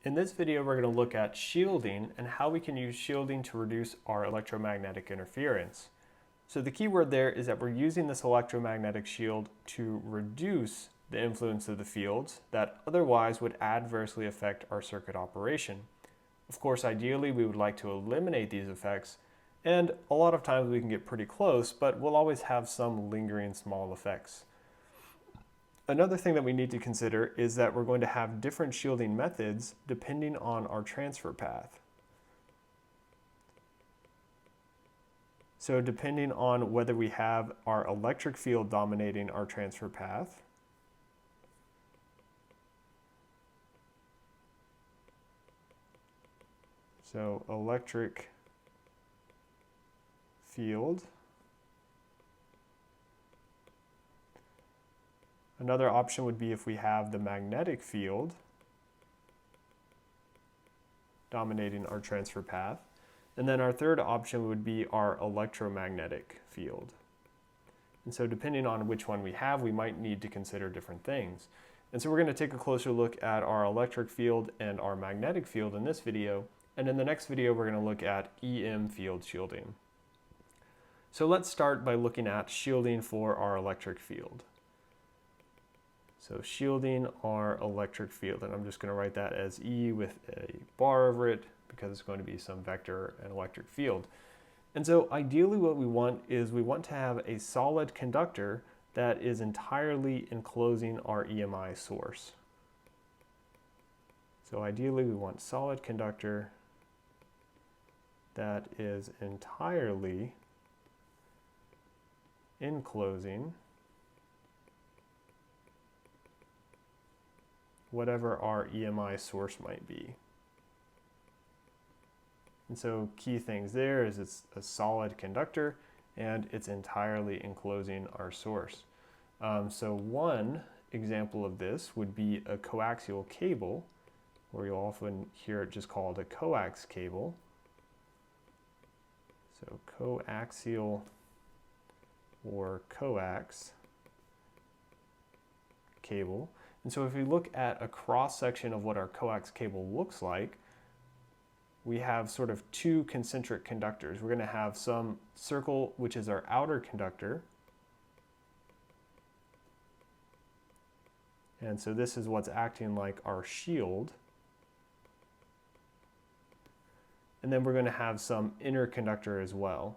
In this video, we're going to look at shielding and how we can use shielding to reduce our electromagnetic interference. So the key word there is that we're using this electromagnetic shield to reduce the influence of the fields that otherwise would adversely affect our circuit operation. Of course, ideally, we would like to eliminate these effects, and a lot of times we can get pretty close, but we'll always have some lingering small effects. Another thing that we need to consider is that we're going to have different shielding methods depending on our transfer path. So depending on whether we have our electric field dominating our transfer path, so electric field. Another option would be if we have the magnetic field dominating our transfer path. And then our third option would be our electromagnetic field. And so depending on which one we have, we might need to consider different things. And so we're going to take a closer look at our electric field and our magnetic field in this video. And in the next video, we're going to look at EM field shielding. So let's start by looking at shielding for our electric field. So shielding our electric field, and I'm just going to write that as E with a bar over it because it's going to be some vector and electric field. And so ideally what we want is we want to have a solid conductor that is entirely enclosing our EMI source. So ideally we want solid conductor that is entirely enclosing whatever our EMI source might be. And so key things there is it's a solid conductor and it's entirely enclosing our source. So one example of this would be a coaxial cable, or you'll often hear it just called a coax cable. So coaxial or coax cable. And so if we look at a cross section of what our coax cable looks like, we have sort of two concentric conductors. We're going to have some circle, which is our outer conductor. And so this is what's acting like our shield. And then we're going to have some inner conductor as well.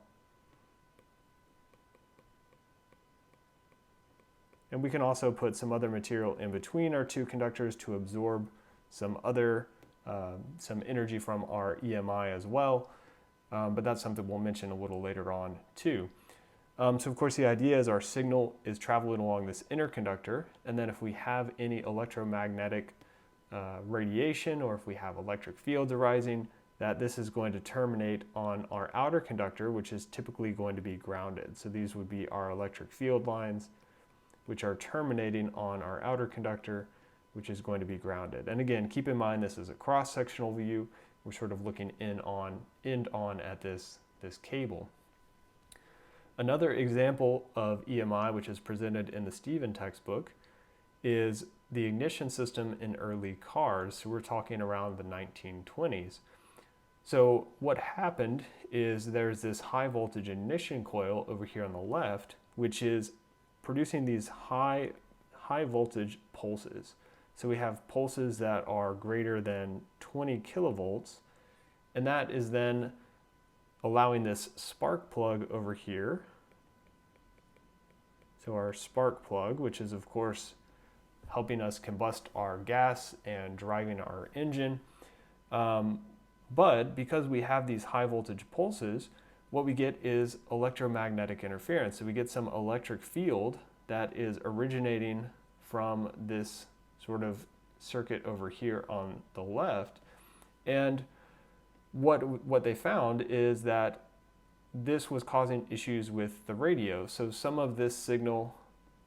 And we can also put some other material in between our two conductors to absorb some energy from our EMI as well, but that's something we'll mention a little later on too. So of course the idea is our signal is traveling along this inner conductor, and then if we have any electromagnetic radiation or if we have electric fields arising, that this is going to terminate on our outer conductor, which is typically going to be grounded. So these would be our electric field lines, which are terminating on our outer conductor, which is going to be grounded. And again, keep in mind this is a cross-sectional view. We're sort of looking end on at this cable. Another example of EMI, which is presented in the Stephen textbook, is the ignition system in early cars. So we're talking around the 1920s. So what happened is there's this high voltage ignition coil over here on the left, which is producing these high voltage pulses. So we have pulses that are greater than 20 kilovolts, and that is then allowing this spark plug over here. So our spark plug, which is of course helping us combust our gas and driving our engine. But because we have these high voltage pulses, what we get is electromagnetic interference. So we get some electric field that is originating from this sort of circuit over here on the left. And what they found is that this was causing issues with the radio. So some of this signal,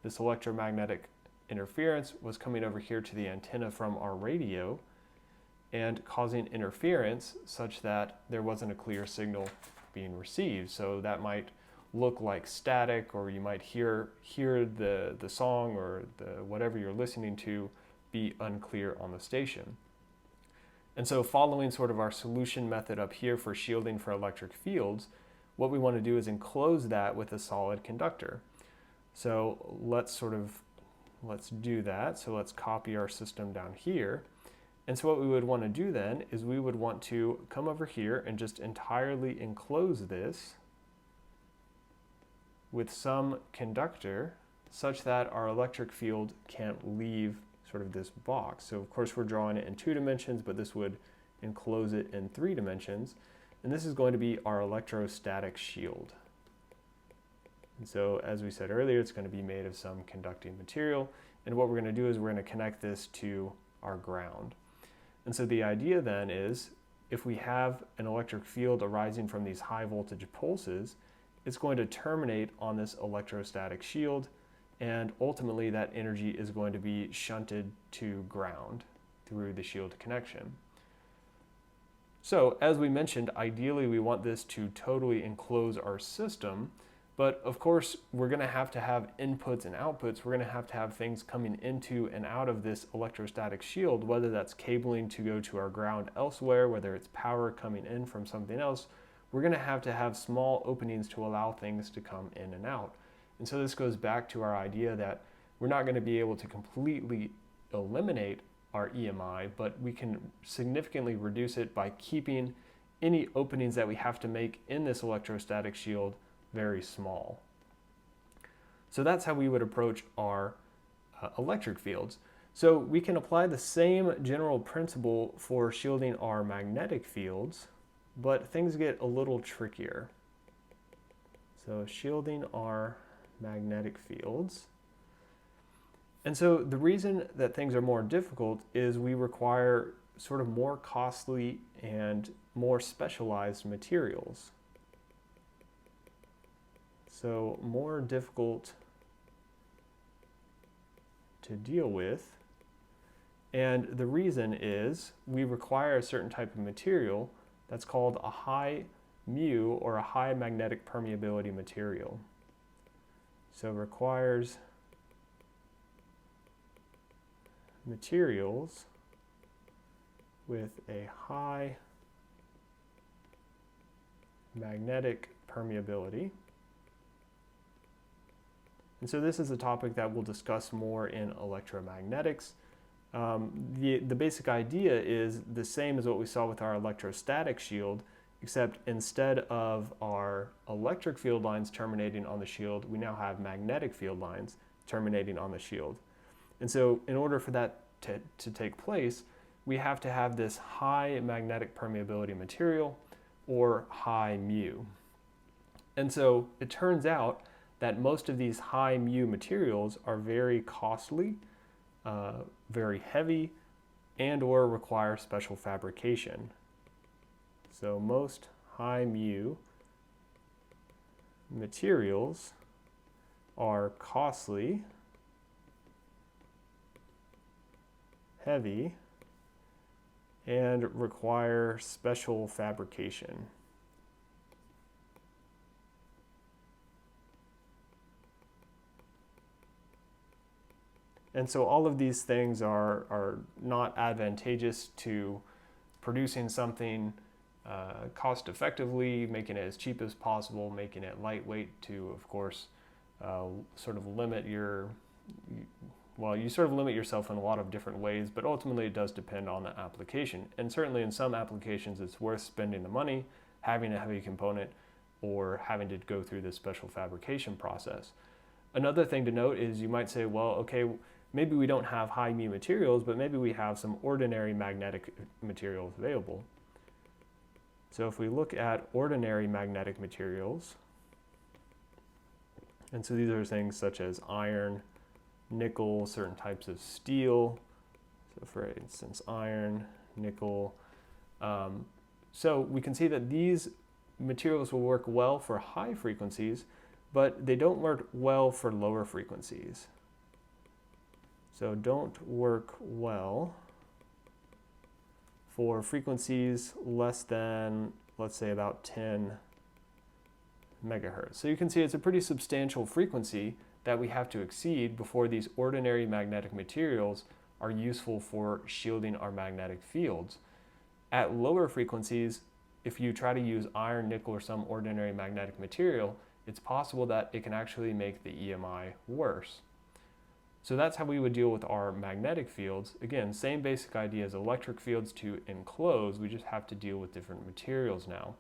this electromagnetic interference, was coming over here to the antenna from our radio and causing interference such that there wasn't a clear signal being received. So that might look like static, or you might hear the song or the whatever you're listening to be unclear on the station. And so following sort of our solution method up here for shielding for electric fields, what we want to do is enclose that with a solid conductor. So let's do that. So let's copy our system down here. And so what we would want to do then is we would want to come over here and just entirely enclose this with some conductor such that our electric field can't leave sort of this box. So of course we're drawing it in 2 dimensions, but this would enclose it in 3 dimensions. And this is going to be our electrostatic shield. And so as we said earlier, it's going to be made of some conducting material. And what we're going to do is we're going to connect this to our ground. And so the idea then is if we have an electric field arising from these high voltage pulses, it's going to terminate on this electrostatic shield, and ultimately that energy is going to be shunted to ground through the shield connection. So as we mentioned, ideally we want this to totally enclose our system, but of course we're going to have inputs and outputs. We're going to have things coming into and out of this electrostatic shield, whether that's cabling to go to our ground elsewhere, whether it's power coming in from something else. We're going to have small openings to allow things to come in and out. And so this goes back to our idea that we're not going to be able to completely eliminate our EMI, but we can significantly reduce it by keeping any openings that we have to make in this electrostatic shield very small. So that's how we would approach our electric fields. So we can apply the same general principle for shielding our magnetic fields, but things get a little trickier. So shielding our magnetic fields. And so the reason that things are more difficult is we require sort of more costly and more specialized materials. So more difficult to deal with. And the reason is we require a certain type of material that's called a high mu, or a high magnetic permeability material. So it requires materials with a high magnetic permeability. And so this is a topic that we'll discuss more in electromagnetics. The basic idea is the same as what we saw with our electrostatic shield, except instead of our electric field lines terminating on the shield, we now have magnetic field lines terminating on the shield. And so in order for that to take place, we have to have this high magnetic permeability material, or high mu. And so it turns out that most of these high mu materials are very costly, very heavy, and or require special fabrication. So most high mu materials are costly, heavy, and require special fabrication. And so all of these things are not advantageous to producing something cost effectively, making it as cheap as possible, making it lightweight to, of course, sort of limit your, well, you sort of limit yourself in a lot of different ways, but ultimately it does depend on the application. And certainly in some applications it's worth spending the money, having a heavy component, or having to go through this special fabrication process. Another thing to note is you might say, well, okay, maybe we don't have high mu materials, but maybe we have some ordinary magnetic materials available. So if we look at ordinary magnetic materials, and so these are things such as iron, nickel, certain types of steel, so for instance iron, nickel. So we can see that these materials will work well for high frequencies, but they don't work well for lower frequencies. So don't work well for frequencies less than, let's say, about 10 megahertz. So you can see it's a pretty substantial frequency that we have to exceed before these ordinary magnetic materials are useful for shielding our magnetic fields. At lower frequencies, if you try to use iron, nickel, or some ordinary magnetic material, it's possible that it can actually make the EMI worse. So that's how we would deal with our magnetic fields. Again, same basic idea as electric fields to enclose, we just have to deal with different materials now.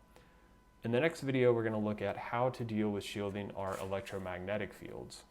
In the next video, we're going to look at how to deal with shielding our electromagnetic fields.